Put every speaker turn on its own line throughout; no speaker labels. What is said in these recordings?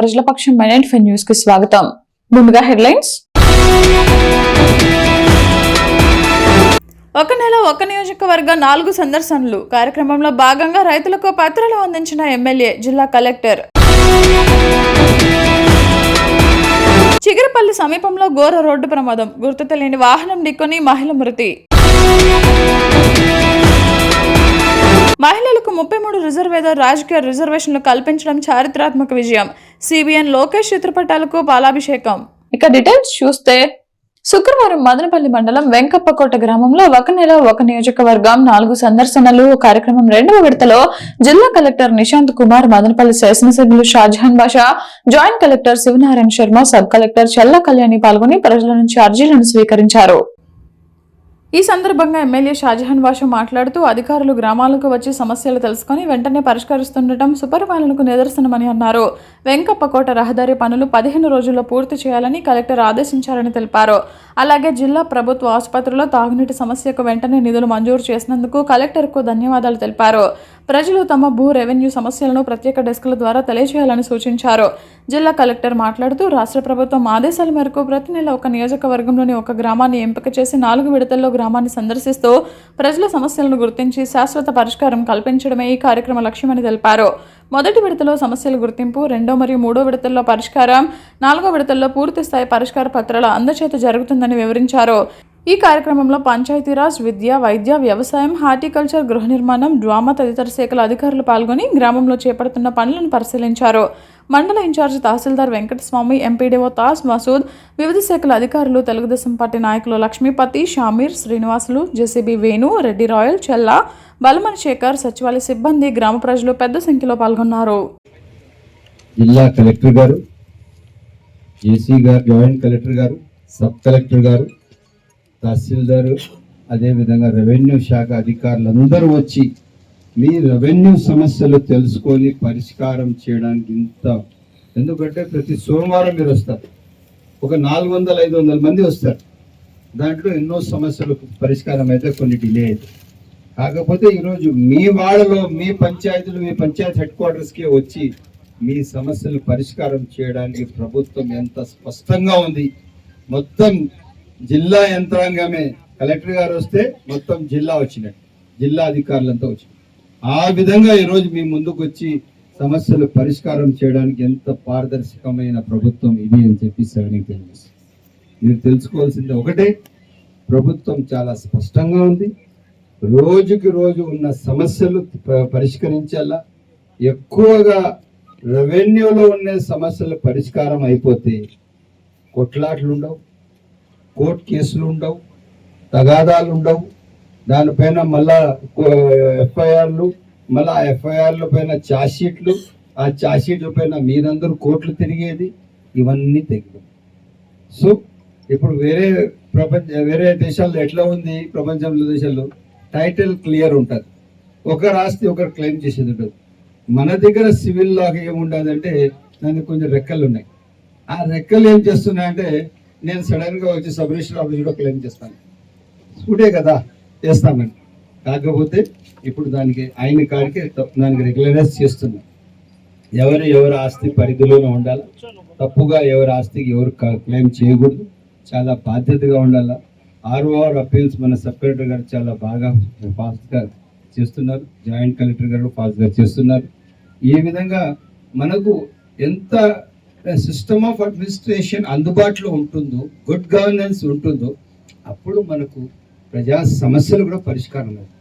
ప్రజల పక్షం మైనెట్ న్యూస్ కి స్వాగతం. ముందుగా హెడ్లైన్స్. ఒక నెల ఒక నియోజకవర్గ 4 సందర్శనలు కార్యక్రమంలో భాగంగా రైతులకు పత్రాలు అందించిన ఎమ్మెల్యే, జిల్లా కలెక్టర్. చిగిరిపల్లి సమీపంలో ఘోర రోడ్డు ప్రమాదం, గుర్తు తెలియని వాహనం ఢీకొని మహిళ మృతి. మహిళలకు 33 రిజర్వేదర్ రాజకీయ రిజర్వేషన్లు కల్పించడం చారిత్రాత్మక విజయం. సిబిఎన్ లోకేష్ చిత్రపటాలకు పాలాభిషేకం. ఇక డీటెయిల్స్ చూస్తే, శుక్రవారం మదనపల్లి మండలం వెంకప్పకోట గ్రామంలో ఒక నెల ఒక నియోజకవర్గం 4 సందర్శనలు కార్యక్రమం 2వ విడతలో జిల్లా కలెక్టర్ నిశాంత్ కుమార్, మదనపల్లి శాసనసభ్యులు Shahjahan Basha, joint collector Sivanarayana Sharma, sub collector Challa Kalyani పాల్గొని ప్రజల నుంచి అర్జీలను స్వీకరించారు. ఈ సందర్భంగా ఎమ్మెల్యే షాజహాన్ బాషా మాట్లాడుతూ, అధికారులు గ్రామాలకు వచ్చి సమస్యలు తెలుసుకుని వెంటనే పరిష్కరిస్తుండటం సుపరిపాలనకు నిదర్శనమని అన్నారు. వెంకప్పకోట రహదారి పనులు 15 రోజుల్లో పూర్తి చేయాలని కలెక్టర్ ఆదేశించారని తెలిపారు. అలాగే జిల్లా ప్రభుత్వ ఆసుపత్రిలో తాగునీటి సమస్యకు వెంటనే నిధులు మంజూరు చేసినందుకు కలెక్టర్కు ధన్యవాదాలు తెలిపారు. ప్రజలు తమ భూ రెవెన్యూ సమస్యలను ప్రత్యేక డెస్కుల ద్వారా తెలియజేయాలని సూచించారు. జిల్లా కలెక్టర్ మాట్లాడుతూ, రాష్ట్ర ప్రభుత్వం ఆదేశాల మేరకు ప్రతి నెల ఒక నియోజకవర్గంలోని ఒక గ్రామాన్ని ఎంపిక చేసి 4 విడతల్లో గ్రామాన్ని సందర్శిస్తూ ప్రజల సమస్యలను గుర్తించి శాశ్వత పరిష్కారం కల్పించడమే ఈ కార్యక్రమ లక్ష్యమని తెలిపారు. మొదటి విడతలో సమస్యల గుర్తింపు, 2వ మరియు 3వ విడతల్లో పరిష్కారం, 4వ విడతల్లో పూర్తి స్థాయి పరిష్కార పత్రాల అందచేత జరుగుతుందని వివరించారు. ఈ కార్యక్రమంలో పంచాయతీరాజ్, విద్య, వైద్య, వ్యవసాయం, హార్టికల్చర్, గృహ నిర్మాణం, డ్వామా తదితర శాఖల అధికారులు పాల్గొని గ్రామంలో చేపడుతున్న పనులను పరిశీలించారు. మండల ఇన్ఛార్జి తహసీల్దార్ వెంకటస్వామి, ఎంపీడీఓ తాస్ మసూద్, వివిధ శాఖల అధికారులు, తెలుగుదేశం పార్టీ నాయకులు లక్ష్మీపతి, షామీర్, శ్రీనివాసులు, జేసీబీ వేణు, రెడ్డి రాయల్, చెల్లా, బలమణి శేఖర్, సచివాలయ సిబ్బంది, గ్రామ ప్రజలు పెద్ద సంఖ్యలో పాల్గొన్నారు.
జిల్లా కలెక్టర్ గారు, జేసీ గారు, జాయింట్ కలెక్టర్ గారు, సబ్ కలెక్టర్ గారు, తహసీల్దారు, అదేవిధంగా రెవెన్యూ శాఖ అధికారులందరూ వచ్చి మీ రెవెన్యూ సమస్యలు తెలుసుకొని పరిష్కారం చేయడానికి ఎందుకంటే ప్రతి సోమవారం మీరు వస్తారు, ఒక 400-500 మంది వస్తారు. దాంట్లో ఎన్నో సమస్యలు పరిష్కారం అయితే కొన్ని డిలే అవుతాయి. కాకపోతే ఈరోజు మీ వాళ్ళలో మీ పంచాయతీలు, మీ పంచాయతీ హెడ్ క్వార్టర్స్కి వచ్చి మీ సమస్యలు పరిష్కారం చేయడానికి ప్రభుత్వం ఎంత స్పష్టంగా ఉంది. మొత్తం జిల్లా యంత్రాంగమే, కలెక్టర్ గారు వస్తే మొత్తం జిల్లా వచ్చినట్టు, జిల్లా అధికారులంతా వచ్చినట్టు. ఆ విధంగా ఈరోజు మీ ముందుకు వచ్చి సమస్యలు పరిష్కారం చేయడానికి ఎంత పారదర్శకమైన ప్రభుత్వం ఇది అని చెప్పి తెలుసు. మీరు తెలుసుకోవాల్సింది ఒకటే, ప్రభుత్వం చాలా స్పష్టంగా ఉంది. రోజుకి రోజు ఉన్న సమస్యలు పరిష్కరించాలా. ఎక్కువగా రెవెన్యూలో ఉన్న సమస్యలు పరిష్కారం అయిపోతే కొట్లాట్లు ఉండవు, కోర్టు కేసులు ఉండవు, తగాదాలు ఉండవు. దానిపైన మళ్ళా ఎఫ్ఐఆర్లు, మళ్ళీ ఆ ఎఫ్ఐఆర్ల పైన ఛార్జ్షీట్లు, ఆ ఛార్జ్షీట్ల పైన మీరందరూ కోర్టులు తిరిగేది, ఇవన్నీ తెగిపోయి. సో ఇప్పుడు వేరే దేశాల్లో ఎట్లా ఉంది, ప్రపంచంలో దేశాల్లో టైటిల్ క్లియర్ ఉంటుంది, ఒకరు ఆస్తి ఒకరు క్లెయిమ్ చేసేది ఉంటుంది. మన దగ్గర సివిల్ లాగా ఏముండదు అంటే దానికి కొంచెం రెక్కలు ఉన్నాయి. ఆ రెక్కలు ఏం చేస్తున్నాయంటే, నేను సడన్గా వచ్చి సబ్ రిజిస్టర్ ఆఫీసులో క్లెయిమ్ చేస్తాను, స్కూటే కదా చేస్తామని. కాకపోతే ఇప్పుడు దానికి అయిన కాడికి దానికి రెగ్యులరైజ్ చేస్తున్నాం. ఎవరి ఆస్తి పరిధిలోనే ఉండాలి, తప్పుగా ఎవరి ఆస్తికి ఎవరు క్లెయిమ్ చేయకూడదు, చాలా బాధ్యతగా ఉండాలి. ROR అప్పీల్స్ మన సబ్ కలెక్టర్ గారు చాలా బాగా ఫాస్ట్గా చేస్తున్నారు, జాయింట్ కలెక్టర్ గారు ఫాస్ట్గా చేస్తున్నారు. ఈ విధంగా మనకు ఎంత సిస్టమ్ ఆఫ్ అడ్మినిస్ట్రేషన్ అందుబాటులో ఉంటుందో, గుడ్ గవర్నెన్స్ ఉంటుందో, అప్పుడు మనకు ప్రజా సమస్యలు కూడా పరిష్కారం అవుతాయి.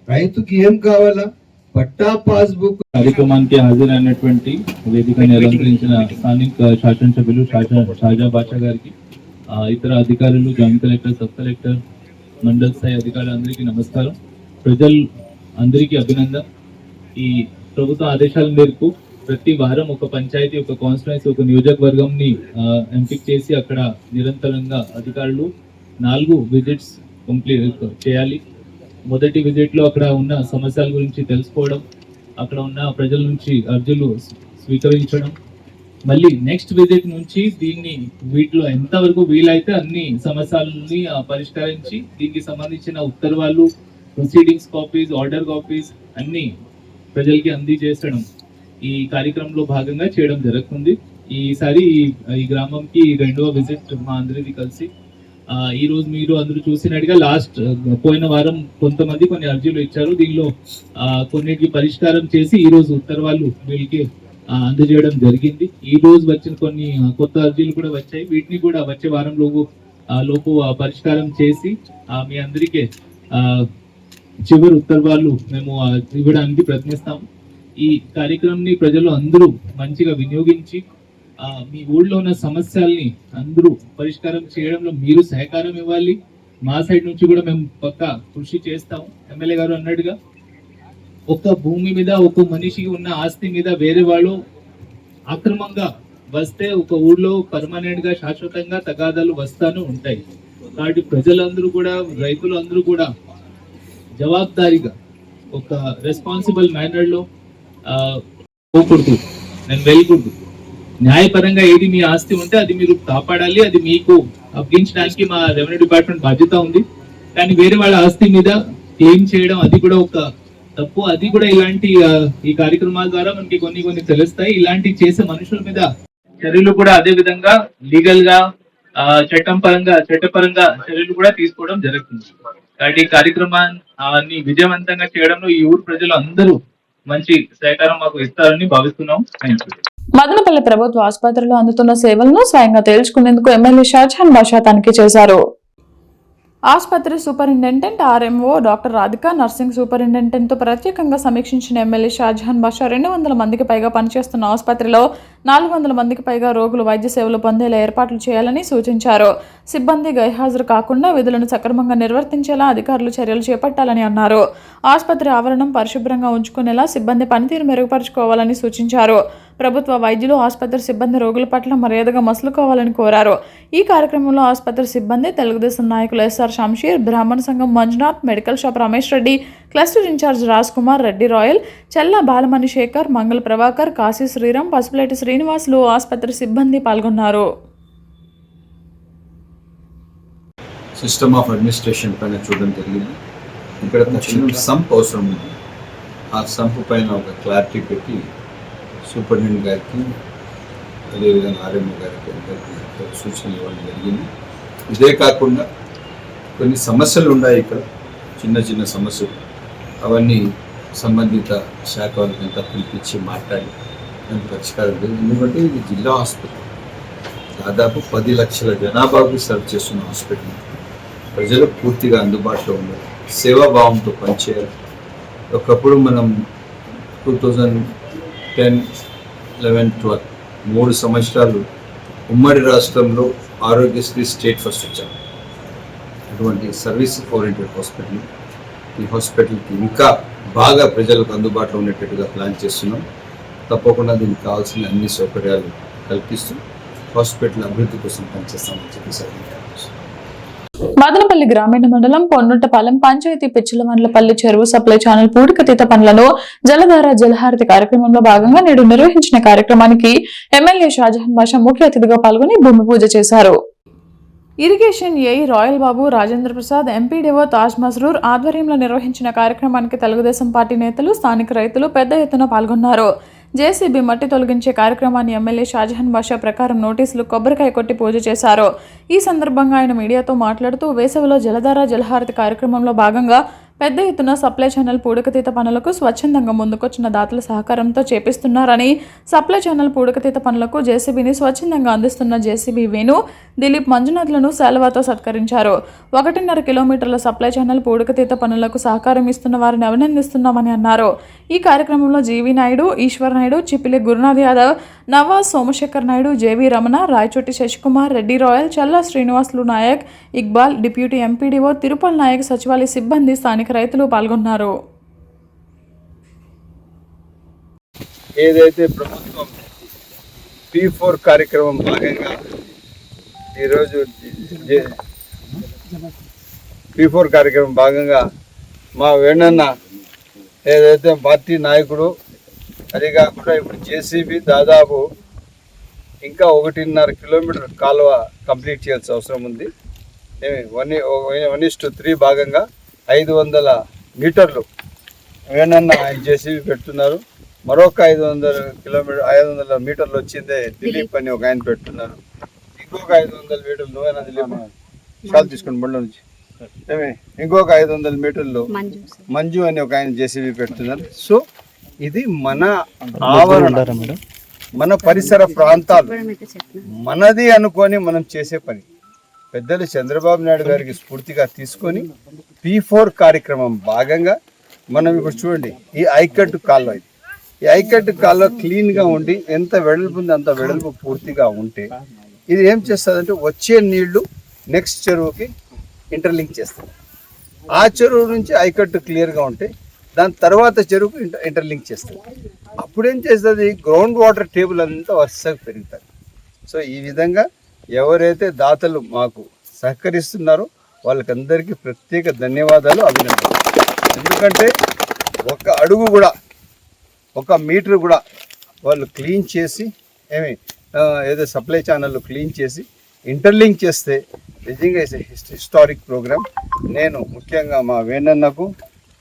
రైతుకి ఏం కావాలా, పట్టా పాస్బుక్.
కార్యక్రమానికి హాజరైనటువంటి వేదికని అలంకరించిన స్థానిక శాసనసభ్యులు షాజా బాషా గారికి, ఇతర అధికారులు, జాయింట్ కలెక్టర్, సబ్ కలెక్టర్, మండల స్థాయి అధికారులు అందరికీ నమస్కారం. ప్రజలు అందరికీ అభినందన. ఈ ప్రభుత్వ ఆదేశాల మేరకు ప్రతి వారం ఒక పంచాయతీ, ఒక కాన్స్టిట్యుయెన్సీ, ఒక నియోజకవర్గంని ఎంపిక చేసి అక్కడ నిరంతరంగా అధికారులు 4 విజిట్స్ కంప్లీట్ చేయాలి. మొదటి విజిట్లో అక్కడ ఉన్న సమస్యల గురించి తెలుసుకోవడం, అక్కడ ఉన్న ప్రజల నుంచి అర్జీలు స్వీకరించడం, మళ్ళీ నెక్స్ట్ విజిట్ నుంచి వీటిలో ఎంతవరకు వీలైతే అన్ని సమస్యలని పరిష్కరించి దీనికి సంబంధించిన ఉత్తర్వులు, ప్రొసీడింగ్స్ కాపీస్, ఆర్డర్ కాపీస్ అన్ని ప్రజలకి అందజేయడం ఈ కార్యక్రమంలో భాగంగా చేయడం జరుగుతుంది. ఈసారి ఈ గ్రామంకి రెండవ విజిట్ మా అందరిది కలిసి ఈ రోజు మీరు అందరూ చూసినట్టుగా లాస్ట్ పోయిన వారం కొంతమంది కొన్ని అర్జీలు ఇచ్చారు. దీనిలో కొన్నిటికి పరిష్కారం చేసి ఈ రోజు ఉత్తర్వులు వీళ్ళకి అందజేయడం జరిగింది. ఈ రోజు వచ్చిన కొన్ని కొత్త అర్జీలు కూడా వచ్చాయి. వీటిని కూడా వచ్చే వారం లోపు పరిష్కారం చేసి మీ అందరికీ చివరి ఉత్తర్వులు మేము ఇవ్వడానికి ప్రయత్నిస్తాం. ఈ కార్యక్రమాన్ని ప్రజలు అందరూ మంచిగా వినియోగించి మీ ఊళ్ళో ఉన్న సమస్యల్ని అందరూ పరిష్కారం చేయడంలో మీరు సహకారం ఇవ్వాలి. మా సైడ్ నుంచి కూడా మేము పక్కా కృషి చేస్తాం. ఎమ్మెల్యే గారు అన్నట్టుగా ఒక భూమి మీద ఒక మనిషికి ఉన్న ఆస్తి మీద వేరే వాళ్ళు అక్రమంగా వస్తే ఒక ఊళ్ళో పర్మనెంట్ గా శాశ్వతంగా తగాదాలు వస్తాను ఉంటాయి. కాబట్టి ప్రజలందరూ కూడా రైతులు అందరూ కూడా జవాబుదారీగా ఒక రెస్పాన్సిబుల్ మేనర్ లో పోకూడదు, నేను వెళ్ళకూడదు. న్యాయపరంగా ఏది మీ ఆస్తి ఉంటే అది మీరు కాపాడాలి. అది మీకు అప్పగించడానికి మా రెవెన్యూ డిపార్ట్మెంట్ బాధ్యత ఉంది. కానీ వేరే వాళ్ళ ఆస్తి మీద క్లెయిమ్ చేయడం అది కూడా ఒక తప్పు. అది కూడా ఇలాంటి ఈ కార్యక్రమాల ద్వారా మనకి కొన్ని తెలుస్తాయి. ఇలాంటి చేసే మనుషుల మీద చర్యలు కూడా అదే విధంగా లీగల్ గా చట్టపరంగా చర్యలు కూడా తీసుకోవడం జరుగుతుంది. కాబట్టి ఈ కార్యక్రమాన్ని విజయవంతంగా చేయడంలో ఈ ఊరు ప్రజలు అందరూ మంచి సహకారం మాకు ఇస్తారని భావిస్తున్నాం. Thank you.
మదనపల్లి ప్రభుత్వ ఆసుపత్రిలో అందుతున్న సేవలను స్వయంగా తేల్చుకునేందుకు ఎమ్మెల్యే షాజహాన్ బాషా తనిఖీ చేశారు. ఆసుపత్రి superintendent RMO doctor Radhika, nursing సూపరింటెండెంట్తో ప్రత్యేకంగా సమీక్షించిన ఎమ్మెల్యే షాజహాన్ బాషా 200 మందికి పైగా పనిచేస్తున్న ఆసుపత్రిలో 400 మందికి పైగా రోగులు వైద్య సేవలు పొందేలా ఏర్పాట్లు చేయాలని సూచించారు. సిబ్బంది గైహాజరు కాకుండా విధులను సక్రమంగా నిర్వర్తించేలా అధికారులు చర్యలు చేపట్టాలని అన్నారు. ఆసుపత్రి ఆవరణం పరిశుభ్రంగా ఉంచుకునేలా సిబ్బంది పనితీరు మెరుగుపరుచుకోవాలని సూచించారు. ప్రభుత్వ వైద్యులు ఆసుపత్రి సిబ్బంది రోగుల పట్ల మర్యాదగా మసులుకోవాలని కోరారు. ఈ కార్యక్రమంలో ఆసుపత్రి సిబ్బంది తెలుగుదేశం నాయకులు ఎస్ఆర్ షంషీర్, బ్రాహ్మణ సంఘం Manjunath, medical shop Ramesh Reddy, cluster in-charge Raj Kumar, Reddy Royal, Chella Balamani Shekhar, మంగళ ప్రభాకర్, కాశీ శ్రీరామ్, పసుపులేటి శ్రీనివాసులు ఆసుపత్రి సిబ్బంది పాల్గొన్నారు.
సిస్టమ్ ఆఫ్ అడ్మినిస్ట్రేషన్ పైన చూడడం జరిగింది. ఇక్కడ తక్షణం సంప్ అవసరం ఉంది. ఆ సంప్ పైన ఒక క్లారిటీ పెట్టి సూపరింటెండెంట్ గారికి అదేవిధంగా ఆర్ఎంఓ గారికి అందరికీ సూచనలు ఇవ్వడం జరిగింది. ఇదే కాకుండా కొన్ని సమస్యలు ఉన్నాయి ఇక్కడ, చిన్న సమస్యలు. అవన్నీ సంబంధిత శాఖ వాళ్ళకంతా పిలిపించి మాట్లాడి దానికి పరిష్కారం లేదు. ఎందుకంటే ఇది జిల్లా హాస్పిటల్, దాదాపు 10 లక్షల జనాభాకు సర్వ్ చేస్తున్న హాస్పిటల్. ప్రజలు పూర్తిగా అందుబాటులో ఉండాలి, సేవాభావంతో పనిచేయాలి. ఒకప్పుడు మనం 2010, 11, 12 3 సంవత్సరాలు ఉమ్మడి రాష్ట్రంలో ఆరోగ్యశ్రీ స్టేట్ ఫస్ట్ వచ్చాము. అటువంటి సర్వీస్ ఓరియంటెడ్ హాస్పిటల్. ఈ హాస్పిటల్కి ఇంకా బాగా ప్రజలకు అందుబాటులో ఉండేటట్టుగా ప్లాన్ చేస్తున్నాం. తప్పకుండా దీనికి కావాల్సిన అన్ని సౌకర్యాలు కల్పిస్తూ హాస్పిటల్ అభివృద్ధి కోసం పనిచేస్తామని చెప్పేసి
మదనపల్లి గ్రామీణ మండలం పొన్నుట్టపాలెం పంచాయతీ పిచ్చిలమండలపల్లి చెరువు సప్లై ఛానల్ పూడికతీత పనులను జలధార జలహారతి కార్యక్రమంలో భాగంగా నేడు నిర్వహించిన కార్యక్రమానికి ఎమ్మెల్యే షాజహాన్ బాషా ముఖ్య అతిథిగా పాల్గొని భూమి పూజ చేశారు. ఇరిగేషన్ ఏఈ రాయల్ బాబు, రాజేంద్ర ప్రసాద్, ఎంపీడీఓ తాజ్ మస్రూర్ ఆధ్వర్యంలో నిర్వహించిన కార్యక్రమానికి తెలుగుదేశం పార్టీ నేతలు, స్థానిక రైతులు పెద్ద ఎత్తున పాల్గొన్నారు. జేసీబీ మట్టి తొలగించే కార్యక్రమాన్ని ఎమ్మెల్యే షాజహాన్ బాషా ప్రకారం నోటీసులు కొబ్బరికాయ కొట్టి పూజ చేశారు. ఈ సందర్భంగా ఆయన మీడియాతో మాట్లాడుతూ వేసవిలో జలధార జలహారతి కార్యక్రమంలో భాగంగా పెద్ద ఎత్తున సప్లై ఛానల్ పూడికతీత పనులకు స్వచ్ఛందంగా ముందుకొచ్చిన దాతల సహకారంతో చేపిస్తున్నారని, సప్లై ఛానల్ పూడికతీత పనులకు జేసీబీని స్వచ్ఛందంగా అందిస్తున్న జేసీబీ వేణు, దిలీప్ మంజునాథ్లను శాలువాతో సత్కరించారు. 1.5 కిలోమీటర్ల సప్లై ఛానల్ పూడికతీత పనులకు సహకారం ఇస్తున్న వారిని అభినందిస్తున్నామని అన్నారు. ఈ కార్యక్రమంలో GV Naidu, Eshwar Naidu, Chipili Gurunath Yadav, Nawaz, Somasekhar Naidu, JV Ramana, Rayachoti Sasikumar, Reddy Royal, Challa Srinivasulu Naik, Iqbal, deputy MPDO Tirupal Naik, సచివాలయ సిబ్బంది, స్థానిక రైతులు పాల్గొన్నారు.
ఏదైతే ప్రభుత్వం P4 కార్యక్రమం భాగంగా ఈరోజు P4 కార్యక్రమం భాగంగా మా వేణన్న ఏదైతే పార్టీ నాయకుడు, అది కాకుండా ఇప్పుడు జేసీబీ దాదాపు ఇంకా 1.5 కిలోమీటర్ కాలువ కంప్లీట్ చేయాల్సిన అవసరం ఉంది. 1:3 భాగంగా 500 మీటర్లు వేణన్న ఆయన జేసీబీ పెడుతున్నారు. మరొక 500 మీటర్లు వచ్చిందే దిలీప్ అని ఒక ఆయన పెట్టున్నారు. ఇంకొక 500 మీటర్లు నువ్వేనా దిలీప్ షాల్ తీసుకుని బండ్ల నుంచి ఇంకొక 500 మీటర్లు మంజు అని ఒక ఆయన జేసీబీ పెడుతున్నారు. సో ఇది మన ఆవరణ, మన పరిసర ప్రాంతాలు మనది అనుకొని మనం చేసే పని. పెద్దలు చంద్రబాబు నాయుడు గారికి స్ఫూర్తిగా తీసుకొని P4 కార్యక్రమం భాగంగా మనం ఇప్పుడు చూడండి, ఈ ఐకట్టు కాల్లో ఈ ఐకట్టు కాల్లో క్లీన్గా ఉండి ఎంత వెడల్పు ఉంది అంత వెడల్పు పూర్తిగా ఉంటే ఇది ఏం చేస్తుందంటే వచ్చే నీళ్లు నెక్స్ట్ చెరువుకి ఇంటర్లింక్ చేస్తుంది. ఆ చెరువు నుంచి ఐకట్టు క్లియర్గా ఉంటే దాని తర్వాత చెరువుకు ఇంటర్లింక్ చేస్తుంది. అప్పుడేం చేస్తుంది, గ్రౌండ్ వాటర్ టేబుల్ అంతా వరుసగా పెరుగుతుంది. సో ఈ విధంగా ఎవరైతే దాతలు మాకు సహకరిస్తున్నారో వాళ్ళకందరికీ ప్రత్యేక ధన్యవాదాలు, అభినందనలు. ఎందుకంటే ఒక అడుగు కూడా, ఒక మీటర్ కూడా వాళ్ళు క్లీన్ చేసి ఏదో సప్లై ఛానల్ క్లీన్ చేసి ఇంటర్లింక్ చేస్తే నిజంగా హిస్టారిక్ ప్రోగ్రామ్. నేను ముఖ్యంగా మా వేణన్నకు,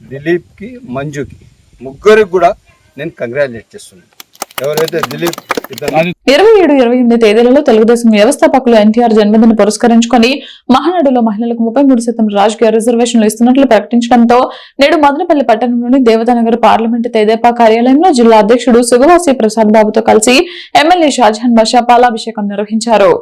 దిలీప్కి, మంజుకి ముగ్గురికి కూడా నేను కంగ్రాచులేట్ చేస్తున్నాను. ఎవరైతే దిలీప్
27-28 తేదీలలో తెలుగుదేశం వ్యవస్థాపకులు ఎన్టీఆర్ జన్మదిన పురస్కరించుకొని మహానాడులో మహిళలకు 33% రాజకీయ రిజర్వేషన్లు ఇస్తున్నట్లు ప్రకటించడంతో నేడు మదనపల్లి పట్టణంలోని దేవతానగర్ పార్లమెంటు తెదేపా కార్యాలయంలో జిల్లా అధ్యక్షుడు సుగవాసి ప్రసాద్ బాబుతో కలిసి ఎమ్మెల్యే షాజహాన్ బాషా పాలాభిషేకం నిర్వహించారు.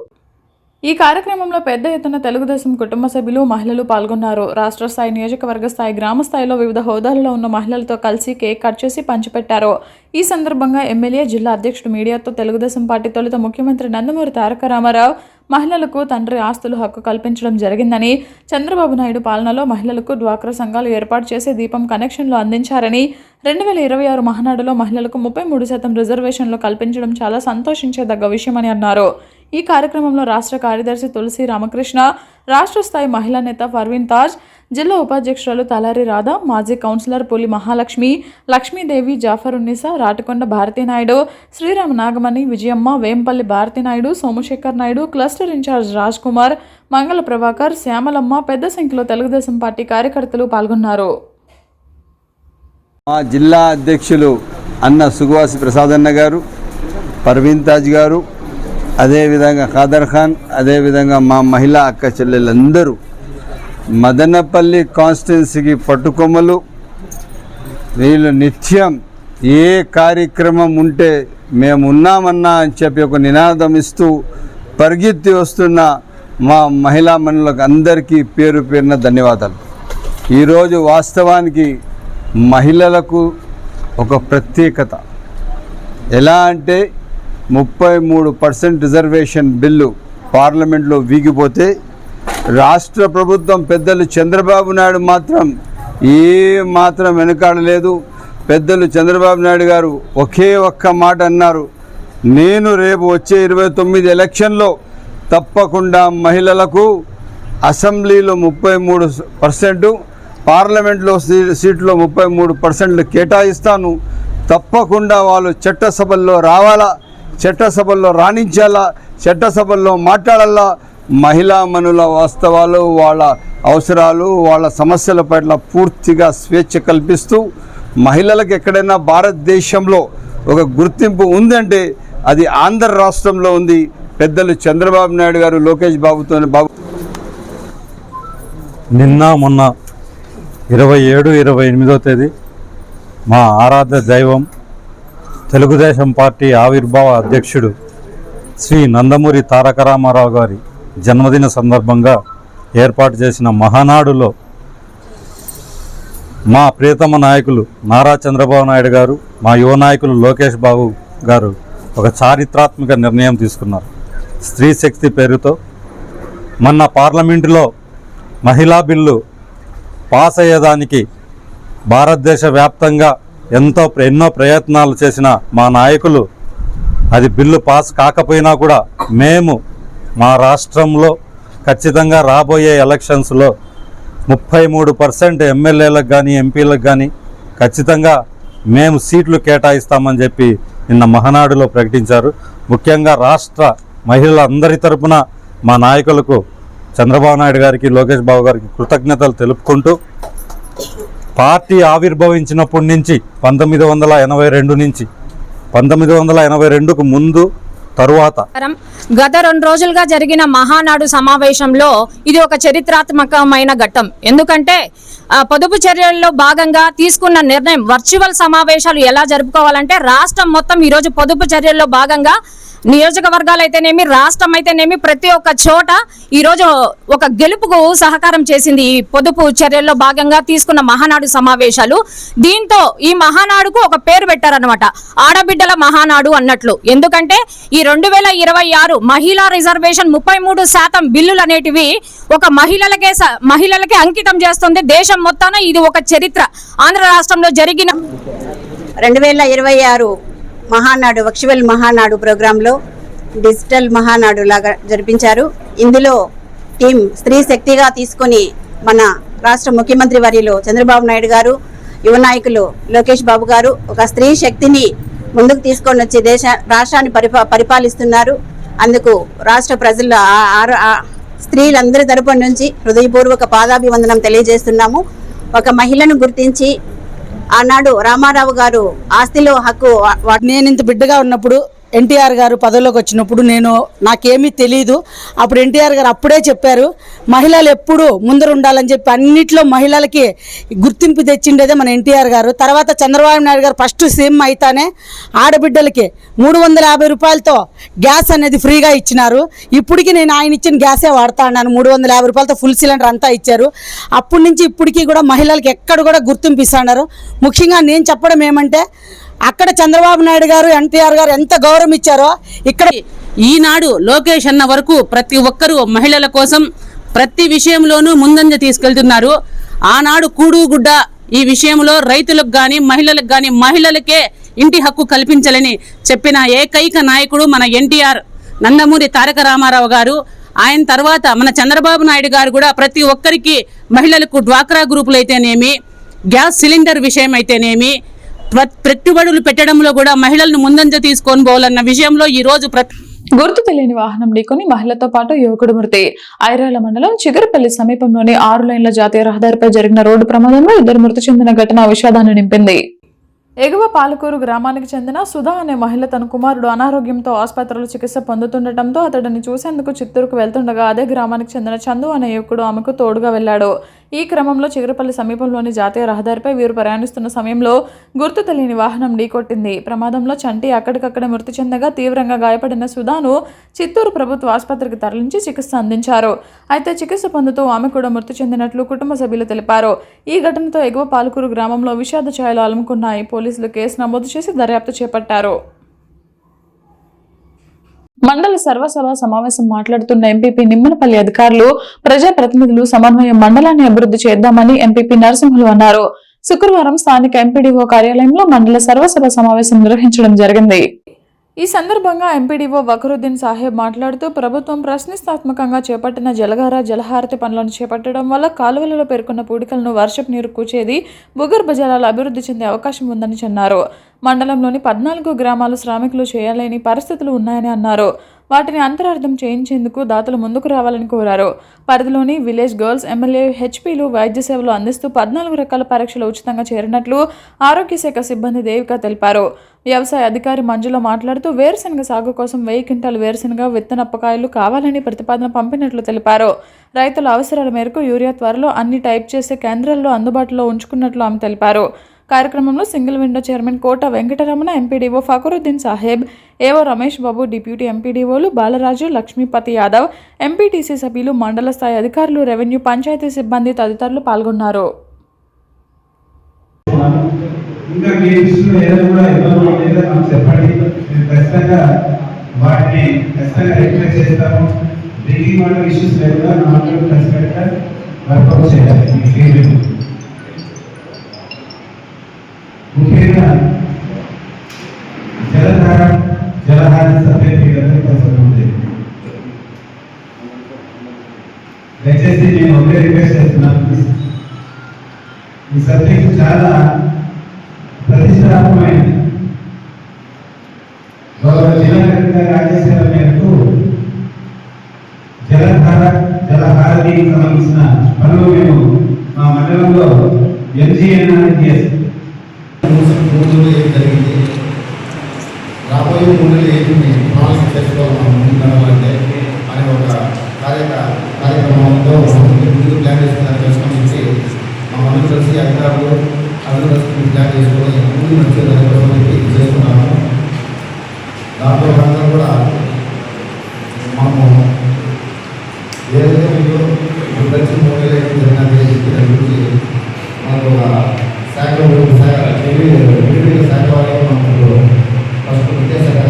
ఈ కార్యక్రమంలో పెద్ద ఎత్తున తెలుగుదేశం కుటుంబ సభ్యులు, మహిళలు పాల్గొన్నారు. రాష్ట్ర స్థాయి, నియోజకవర్గ స్థాయి, గ్రామ స్థాయిలో వివిధ హోదాలలో ఉన్న మహిళలతో కలిసి కేక్ కట్ చేసి పంచిపెట్టారు. ఈ సందర్భంగా ఎమ్మెల్యే, జిల్లా అధ్యక్షుడు మీడియాతో తెలుగుదేశం పార్టీ తొలుత ముఖ్యమంత్రి నందమూరి తారక రామారావు మహిళలకు తండ్రి ఆస్తులు హక్కు కల్పించడం జరిగిందని, చంద్రబాబు నాయుడు పాలనలో మహిళలకు డ్వాక్రా సంఘాలు ఏర్పాటు చేసి దీపం కనెక్షన్లు అందించారని, 2026 మహానాడులో మహిళలకు 33% రిజర్వేషన్లు కల్పించడం చాలా సంతోషించదగ్గ విషయమని అన్నారు. ఈ కార్యక్రమంలో రాష్ట్ర కార్యదర్శి తులసి రామకృష్ణ, రాష్ట్ర స్థాయి మహిళా నేత పర్వీన్ తాజ్, జిల్లా ఉపాధ్యక్షురాలు తలారి రాధా, మాజీ కౌన్సిలర్ పులి మహాలక్ష్మి, లక్ష్మీదేవి, జాఫరున్నిసా, రాటకొండ భారతీనాయుడు, శ్రీరామ నాగమణి, విజయమ్మ, వేంపల్లి భారతీనాయుడు, సోమశేఖర్ నాయుడు, క్లస్టర్ ఇన్ఛార్జ్ రాజ్ కుమార్, మంగళ ప్రభాకర్, శ్యామలమ్మ, పెద్ద సంఖ్యలో తెలుగుదేశం పార్టీ కార్యకర్తలు పాల్గొన్నారు.
మా జిల్లా అధ్యక్షులు అన్న సుగవాసి ప్రసాదన్న గారు, పర్వీన్ తాజ్ గారు, అదేవిధంగా ఖాదర్ ఖాన్, అదేవిధంగా మా మహిళా అక్క చెల్లెలందరూ మదనపల్లి కాన్స్టిట్యున్సీకి పట్టుకొమ్మలు. వీళ్ళు నిత్యం ఏ కార్యక్రమం ఉంటే మేము ఉన్నామన్నా అని చెప్పి ఒక నినాదం ఇస్తూ పరిగెత్తి వస్తున్న మా మహిళా మనులకు అందరికీ పేరు పేరున ధన్యవాదాలు. ఈరోజు వాస్తవానికి మహిళలకు ఒక ప్రత్యేకత. ఎలా అంటే 33% రిజర్వేషన్ బిల్లు పార్లమెంట్లో వీగిపోతే రాష్ట్ర ప్రభుత్వం పెద్దలు చంద్రబాబు నాయుడు మాత్రం వెనుకాడలేదు. పెద్దలు చంద్రబాబు నాయుడు గారు ఒకే ఒక్క మాట అన్నారు, నేను రేపు వచ్చే 29 ఎలక్షన్లో తప్పకుండా మహిళలకు అసెంబ్లీలో 33%, పార్లమెంట్లో సీట్లో 33% కేటాయిస్తాను. తప్పకుండా వాళ్ళు చట్టసభల్లో రావాలా, చట్టసభల్లో రాణించాలా, చట్టసభల్లో మాట్లాడాలా. మహిళా మనుల వాస్తవాలు, వాళ్ళ అవసరాలు, వాళ్ళ సమస్యల పట్ల పూర్తిగా స్వేచ్ఛ కల్పిస్తూ మహిళలకు ఎక్కడైనా భారతదేశంలో ఒక గుర్తింపు ఉందంటే అది ఆంధ్ర రాష్ట్రంలో ఉంది. పెద్దలు చంద్రబాబు నాయుడు గారు, లోకేష్ బాబుతో
నిన్న మొన్న 27, 28వ తేదీ మా ఆరాధ్య దైవం తెలుగుదేశం పార్టీ ఆవిర్భావ అధ్యక్షుడు శ్రీ నందమూరి తారక రామారావు గారి జన్మదిన సందర్భంగా ఏర్పాటు చేసిన మహానాడులో మా ప్రియతమ నాయకులు నారా చంద్రబాబు నాయుడు గారు, మా యువ నాయకులు లోకేష్ బాబు గారు ఒక చారిత్రాత్మక నిర్ణయం తీసుకున్నారు. స్త్రీ శక్తి పేరుతో మొన్న పార్లమెంటులో మహిళా బిల్లు పాస్ అయ్యేదానికి భారతదేశ వ్యాప్తంగా ఎన్నో ప్రయత్నాలు చేసిన మా నాయకులు అది బిల్లు పాస్ కాకపోయినా కూడా మేము మా రాష్ట్రంలో ఖచ్చితంగా రాబోయే ఎలక్షన్స్లో 33% ఎమ్మెల్యేలకు కానీ ఎంపీలకు కానీ ఖచ్చితంగా మేము సీట్లు కేటాయిస్తామని చెప్పి నిన్న మహానాడులో ప్రకటించారు. ముఖ్యంగా రాష్ట్ర మహిళలందరి తరపున మా నాయకులకు చంద్రబాబు నాయుడు గారికి, లోకేష్ బాబు గారికి కృతజ్ఞతలు తెలుపుకుంటూ పార్టీ ఆవిర్భవించినప్పటి నుంచి 1982 నుంచి 1982కు ముందు తరువాత
గత 2 రోజులుగా జరిగిన మహానాడు సమావేశంలో ఇది ఒక చరిత్రాత్మకమైన ఘట్టం. ఎందుకంటే పొదుపు చర్యల్లో భాగంగా తీసుకున్న నిర్ణయం వర్చువల్ సమావేశాలు ఎలా జరుపుకోవాలంటే రాష్ట్రం మొత్తం ఈరోజు పొదుపు చర్యల్లో భాగంగా నియోజకవర్గాలు అయితేనేమి రాష్ట్రం అయితేనేమి ప్రతి ఒక్క చోట ఈరోజు ఒక గెలుపుకు సహకారం చేసింది ఈ పొదుపు చర్యల్లో భాగంగా తీసుకున్న మహానాడు సమావేశాలు. దీంతో ఈ మహానాడుకు ఒక పేరు పెట్టారనమాట, ఆడబిడ్డల మహానాడు అన్నట్లు. ఎందుకంటే ఈ 2026 మహిళా రిజర్వేషన్ 33% బిల్లులు అనేటివి ఒక మహిళలకే అంకితం చేస్తుంది దేశం మొత్తాన. ఇది ఒక చరిత్ర. ఆంధ్ర రాష్ట్రంలో జరిగిన
2026 మహానాడు వర్చువల్ మహానాడు ప్రోగ్రాంలో డిజిటల్ మహానాడు లాగా జరిపించారు. ఇందులో టీం స్త్రీ శక్తిగా తీసుకొని మన రాష్ట్ర ముఖ్యమంత్రి వర్యులు చంద్రబాబు నాయుడు గారు, యువ నాయకులు లోకేష్ బాబు గారు ఒక స్త్రీ శక్తిని ముందుకు తీసుకొని వచ్చి రాష్ట్రాన్ని పరిపాలిస్తున్నారు. అందుకు రాష్ట్ర ప్రజల స్త్రీలందరి తరపు నుంచి హృదయపూర్వక పాదాభివందనం తెలియజేస్తున్నాము. ఒక మహిళను గుర్తించి ఆనాడు రామారావు గారు ఆస్తిలో హక్కు,
నేను ఇంత బిడ్డగా ఉన్నప్పుడు ఎన్టీఆర్ గారు పదవిలోకి వచ్చినప్పుడు నాకేమీ తెలియదు. అప్పుడు ఎన్టీఆర్ గారు అప్పుడే చెప్పారు మహిళలు ఎప్పుడు ముందర ఉండాలని చెప్పి. అన్నిట్లో మహిళలకి గుర్తింపు తెచ్చిండేదే మన ఎన్టీఆర్ గారు. తర్వాత చంద్రబాబు నాయుడు గారు ఫస్ట్ సీఎం అయితేనే ఆడబిడ్డలకి 350 రూపాయలతో గ్యాస్ అనేది ఫ్రీగా ఇచ్చినారు. ఇప్పటికీ నేను ఆయన ఇచ్చిన గ్యాసే వాడుతా ఉన్నాను. 350 రూపాయలతో ఫుల్ సిలిండర్ అంతా ఇచ్చారు. అప్పటి నుంచి ఇప్పటికీ కూడా మహిళలకి ఎక్కడ కూడా గుర్తింపు ఇస్తున్నారు. ముఖ్యంగా నేను చెప్పడం ఏమంటే అక్కడ చంద్రబాబు నాయుడు గారు ఎన్టీఆర్ గారు ఎంత గౌరవం ఇచ్చారో ఇక్కడ
ఈనాడు లోకేష్ అన్న వరకు ప్రతి ఒక్కరూ మహిళల కోసం ప్రతి విషయంలోనూ ముందంజ తీసుకెళ్తున్నారు. ఆనాడు కూడు గుడ్డ ఈ విషయంలో రైతులకు గాని మహిళలకు గాని మహిళలకే ఇంటి హక్కు కల్పించాలని చెప్పిన ఏకైక నాయకుడు మన ఎన్టీఆర్ నందమూరి తారక రామారావు గారు. ఆయన తర్వాత మన చంద్రబాబు నాయుడు గారు కూడా ప్రతి ఒక్కరికి మహిళలకు డ్వాక్రా గ్రూపులు అయితేనేమి, గ్యాస్ సిలిండర్ విషయం అయితేనేమి, పెట్టుబడులు పెట్టడంలో కూడా మహిళలను ముందంజ తీసుకొని పోవాలన్న విషయంలో ఈ రోజు
గుర్తు తెలియని వాహనం ఢీకొని మహిళతో పాటు యువకుడు మృతి. ఐరాల మండలం చిగురుపల్లి సమీపంలోని 6 లైన్ల జాతీయ రహదారిపై జరిగిన రోడ్డు ప్రమాదంలో 2 మృతి చెందిన ఘటన విషాదాన్ని నింపింది. ఎగువ పాలకూరు గ్రామానికి చెందిన సుధా అనే మహిళ తన కుమారుడు అనారోగ్యంతో ఆసుపత్రిలో చికిత్స పొందుతుండటంతో అతడిని చూసేందుకు చిత్తూరుకు వెళ్తుండగా అదే గ్రామానికి చెందిన చందు అనే యువకుడు ఆమెకు తోడుగా వెళ్లాడు. ఈ క్రమంలో చిగురుపల్లి సమీపంలోని జాతీయ రహదారిపై వీరు ప్రయాణిస్తున్న సమయంలో గుర్తు తెలియని వాహనం ఢీకొట్టింది. ప్రమాదంలో చంటి అక్కడికక్కడ మృతి చెందగా తీవ్రంగా గాయపడిన సుధాను చిత్తూరు ప్రభుత్వ ఆసుపత్రికి తరలించి చికిత్స అందించారు. అయితే చికిత్స పొందుతూ ఆమె కూడా మృతి చెందినట్లు కుటుంబ సభ్యులు తెలిపారు. ఈ ఘటనతో ఎగువ పాలకూరు గ్రామంలో విషాద ఛాయలు అలుముకున్నాయి. పోలీసులు కేసు నమోదు చేసి దర్యాప్తు చేపట్టారు. మండల సర్వసభ సమావేశం మాట్లాడుతున్న ఎంపీపీ నిమ్మనపల్లి అధికారులు, ప్రజాప్రతినిధులు సమన్వయం మండలాన్ని అభివృద్ధి చేద్దామని ఎంపీపీ నరసింహులు అన్నారు. శుక్రవారం స్థానిక ఎంపీడీఓ కార్యాలయంలో మండల సర్వసభ సమావేశం నిర్వహించడం జరిగింది. ఈ సందర్భంగా ఎంపీడీఓ వకరుద్దీన్ సాహెబ్ మాట్లాడుతూ ప్రభుత్వం ప్రశ్నిస్తాత్మకంగా చేపట్టిన జలగార జలహారతి పనులను చేపట్టడం వల్ల కాలువలలో పేర్కొన్న పూడికలను వర్షపు నీరు కూచేది భూగర్భ జలాలు అభివృద్ధి చెందే అవకాశం ఉందని అన్నారు. మండలంలోని 14 గ్రామాలు శ్రామికులు చేయలేని పరిస్థితులు ఉన్నాయని అన్నారు. వాటిని అంతరార్థం చేయించేందుకు దాతలు ముందుకు రావాలని కోరారు. పరిధిలోని విలేజ్ గర్ల్స్ ఎమ్మెల్యే హెచ్పీలు వైద్య సేవలు అందిస్తూ 14 రకాల పరీక్షలు ఉచితంగా చేరినట్లు ఆరోగ్య శాఖ సిబ్బంది దేవిక తెలిపారు. వ్యవసాయ అధికారి మంజుల మాట్లాడుతూ వేరుశెనగ సాగు కోసం 1000 క్వింటాలు వేరుశెనగ విత్తనప్పకాయలు కావాలని ప్రతిపాదన పంపినట్లు తెలిపారు. రైతుల అవసరాల మేరకు యూరియా త్వరలో అన్ని టైప్ చేసే కేంద్రాల్లో అందుబాటులో ఉంచుకున్నట్లు ఆమె తెలిపారు. కార్యక్రమంలో సింగిల్ విండో చైర్మన్ కోట వెంకటరమణ, ఎంపీడీఓ ఫకరుద్దీన్ సాహెబ్, ఏవో రమేష్ బాబు, డిప్యూటీ ఎంపీడీఓలు బాలరాజు, లక్ష్మీపతి యాదవ్, ఎంపీటీసీ సభ్యులు, మండల స్థాయి అధికారులు, రెవెన్యూ, పంచాయతీ సిబ్బంది తదితరులు పాల్గొన్నారు.
ముఖ్యంగా జలహారతి సభ్యులు దయచేసి నేను ఒకే రిక్వెస్ట్ చేస్తున్నాను. ఈ సబ్జెక్ట్ చాలా ప్రతిష్టాత్మకమైనది. గౌరవ జిల్లా కలెక్టర్ ఆదేశాల మేరకు జలహారతికి సంబంధించిన పనులు మేము మా మండలంలో NGNRGS.
మూడులో ఏం జరిగింది, రాబోయే మూడులో ఏంటి ప్రణాళిక చేసుకోవాలి ముందుండాలంటే అనే ఒక కార్యక్రమంలో ముందు ప్లాన్ చేసుకుని సంబంధించి మా అందరూ కలిసి అధికారులు అందరూ కలిసి ప్లాన్ చేసుకొని ముందు నడిచేదాన్ని చేస్తున్నాము. దాంట్లో భాగంగా కూడా మనము ఏదైతే ఉందో ప్రతి మూడేళ్ళు ఏం జరిగినది దాని గురించి మనకు ఒక శాఖ వారిగా మనకు ఫస్ట్ విద్యాశాఖ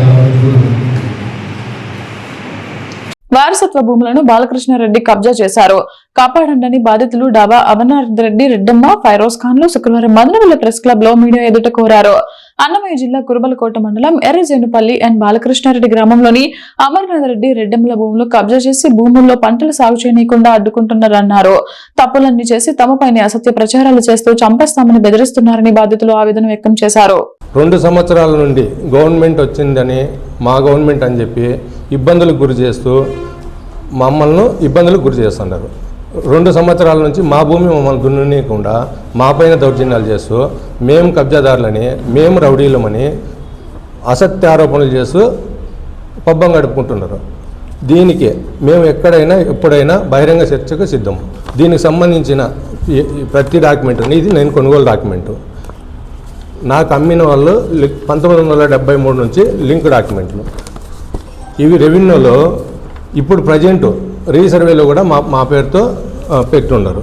వారసత్వ భూములను బాలకృష్ణారెడ్డి కబ్జా చేశారు. కాపాడండి బాధితులు డాబా అమర్నాథ్ రెడ్డి, రెడ్డమ్మ, ఫైరోజ్ ఖాన్లు శుక్రవారం మదనపల్లి ప్రెస్ క్లబ్ లో మీడియా ఎదుట కోరారు. అన్నమయ్య జిల్లా కురుబలకోట మండలం ఎర్రజేనుపల్లి అండ్ బాలకృష్ణారెడ్డి గ్రామంలోని అమర్నాథ్ రెడ్డి, రెడ్డమ్మల భూములు కబ్జా చేసి భూముల్లో పంటలు సాగు చేయనీయకుండా అడ్డుకుంటున్నారన్నారు. తప్పులన్నీ చేసి తమపైనే అసత్య ప్రచారాలు చేస్తూ చంపేస్తామని బెదిరిస్తున్నారని బాధితులు ఆవేదన వ్యక్తం చేశారు.
2 సంవత్సరాల నుండి గవర్నమెంట్ వచ్చిందని మా గవర్నమెంట్ అని చెప్పి ఇబ్బందులకు గురి చేస్తూ మమ్మల్ని ఇబ్బందులకు గురి చేస్తున్నారు. 2 సంవత్సరాల నుంచి మా భూమి మమ్మల్ని దున్ననీయకుండా మా పైన దౌర్జన్యాలు చేస్తూ మేము కబ్జాదారులని, మేము రౌడీలమని అసత్య ఆరోపణలు చేస్తూ పబ్బం గడుపుకుంటున్నారు. దీనికి మేము ఎక్కడైనా ఎప్పుడైనా బహిరంగ చర్చకు సిద్ధం. దీనికి సంబంధించిన ప్రతి డాక్యుమెంట్, ఇది నేను కొనుగోలు డాక్యుమెంటు, నాకు అమ్మిన వాళ్ళు 1973 నుంచి లింక్ డాక్యుమెంట్లు, ఇవి రెవెన్యూలో ఇప్పుడు ప్రజెంట్ రీసర్వేలో కూడా మా పేరుతో పెట్టున్నారు.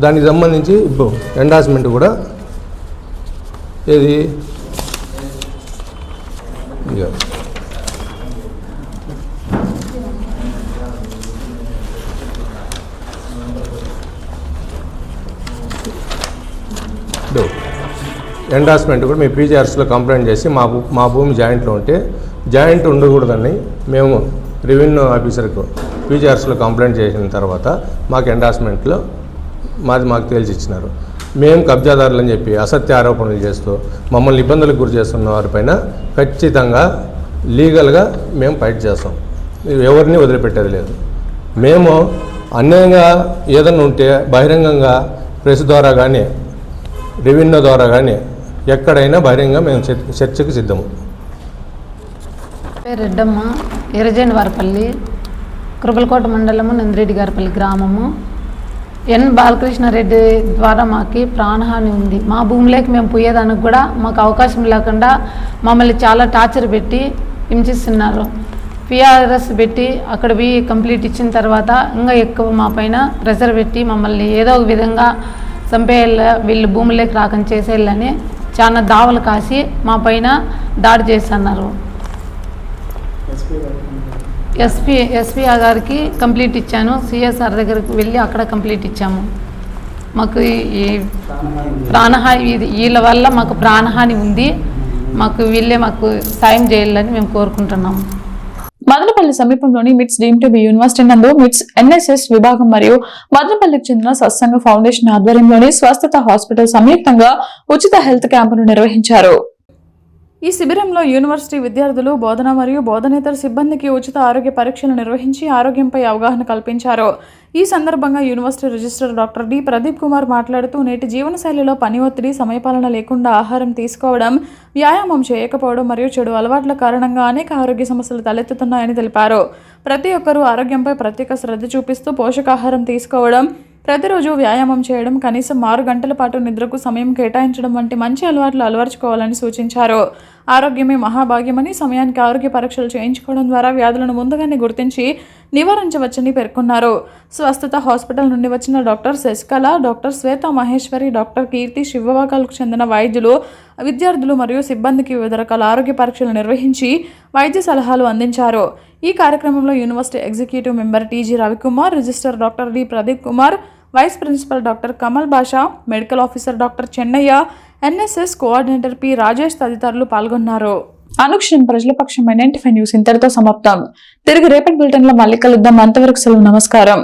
దానికి సంబంధించి ఇప్పుడు ఎండార్స్మెంట్ కూడా ఏది ఎండార్స్మెంట్ కూడా మేము పీజీఆర్స్లో కంప్లైంట్ చేసి మా భూమి జాయింట్లో ఉంటే జాయింట్ ఉండకూడదని మేము రెవెన్యూ ఆఫీసర్కు పీజీఆర్స్లో కంప్లైంట్ చేసిన తర్వాత మాకు ఎండార్స్మెంట్లో మాకు తేల్చి ఇచ్చినారు. మేము కబ్జాదారులని చెప్పి అసత్య ఆరోపణలు చేస్తూ మమ్మల్ని ఇబ్బందులకు గురి చేస్తున్న వారిపైన ఖచ్చితంగా లీగల్గా మేము ఫైట్ చేస్తాం. ఎవరిని వదిలిపెట్టేది లేదు. మేము అన్యాయంగా ఏదన్నా ఉంటే బహిరంగంగా ప్రెస్ ద్వారా కానీ రెవెన్యూ ద్వారా కానీ ఎక్కడైనా బహిరంగంగా మేము చర్చకు సిద్ధము.
రెడ్డమ్మ, ఎర్రజేనువారిపల్లి, కురుబలకోట మండలము, నందిరెడ్డి గారిపల్లి గ్రామము. ఎన్ బాలకృష్ణారెడ్డి ద్వారా మాకు ప్రాణహాని ఉంది. మా భూమిలోకి మేము పోయేదానికి కూడా మాకు అవకాశం లేకుండా మమ్మల్ని చాలా టార్చర్ పెట్టి హింసిస్తున్నారు. పిఆర్ఎస్ పెట్టి అక్కడ పోయి కంప్లీట్ ఇచ్చిన తర్వాత ఇంకా ఎక్కువ మా పైన ప్రెషర్ పెట్టి మమ్మల్ని ఏదో ఒక విధంగా చంపేయాల, వీళ్ళు భూములోకి రాకని చేసేయాలని చాలా దావలు కాసి మా పైన దాడి చేస్తున్నారు. ఎస్పీ గారికి కంప్లీట్ ఇచ్చాను. సిఎస్ఆర్ దగ్గరికి వెళ్ళి అక్కడ కంప్లీట్ ఇచ్చాము. మాకు ఈ ప్రాణహాని, వీళ్ళ వల్ల మాకు ప్రాణహాని ఉంది. వీళ్ళే మాకు సాయం చేయాలని మేము కోరుకుంటున్నాము.
మదనపల్లి సమీపంలోని మిట్స్ డీమ్డ్ టు బి యూనివర్సిటీ నందు మిట్స్ ఎన్ఎస్ఎస్ విభాగం మరియు మదనపల్లికి చెందిన సత్సంగ ఫౌండేషన్ ఆధ్వర్యంలోని స్వస్థత హాస్పిటల్ సంయుక్తంగా ఉచిత హెల్త్ క్యాంపును నిర్వహించారు. ఈ శిబిరంలో యూనివర్సిటీ విద్యార్థులు, బోధన మరియు బోధనేతర సిబ్బందికి ఉచిత ఆరోగ్య పరీక్షలు నిర్వహించి ఆరోగ్యంపై అవగాహన కల్పించారు. ఈ సందర్భంగా university registrar doctor D Pradeep Kumar మాట్లాడుతూ నేటి జీవనశైలిలో పని ఒత్తిడి, సమయపాలన లేకుండా ఆహారం తీసుకోవడం, వ్యాయామం చేయకపోవడం మరియు చెడు అలవాట్ల కారణంగా అనేక ఆరోగ్య సమస్యలు తలెత్తుతున్నాయని తెలిపారు. ప్రతి ఒక్కరూ ఆరోగ్యంపై ప్రత్యేక శ్రద్ధ చూపిస్తూ పోషకాహారం తీసుకోవడం, ప్రతిరోజు వ్యాయామం చేయడం, కనీసం 6 గంటల పాటు నిద్రకు సమయం కేటాయించడం వంటి మంచి అలవాట్లు అలవర్చుకోవాలని సూచించారు. ఆరోగ్యమే మహాభాగ్యమని, సమయానికి ఆరోగ్య పరీక్షలు చేయించుకోవడం ద్వారా వ్యాధులను ముందుగానే గుర్తించి నివారించవచ్చని పేర్కొన్నారు. స్వస్థత హాస్పిటల్ నుండి వచ్చిన డాక్టర్ శశికళ, డాక్టర్ శ్వేత మహేశ్వరి, డాక్టర్ కీర్తి, శివవాకాలకు చెందిన వైద్యులు, విద్యార్థులు మరియు సిబ్బందికి వివిధ రకాల ఆరోగ్య పరీక్షలు నిర్వహించి వైద్య సలహాలు అందించారు. ఈ కార్యక్రమంలో university executive member TG Ravikumar, register doctor D Pradeep Kumar, vice principal doctor Kamal Basha, medical officer doctor Chennaiah, NSS coordinator P Rajesh తదితరులు పాల్గొన్నారు. అనుక్షణం ప్రజల పక్షం 95 న్యూస్ ఇంతటితో సమాప్తం. తిరిగి రేపటి బులెటిన్ లో మళ్ళీ కలుద్దాం. అంతవరకు సెలవు. నమస్కారం.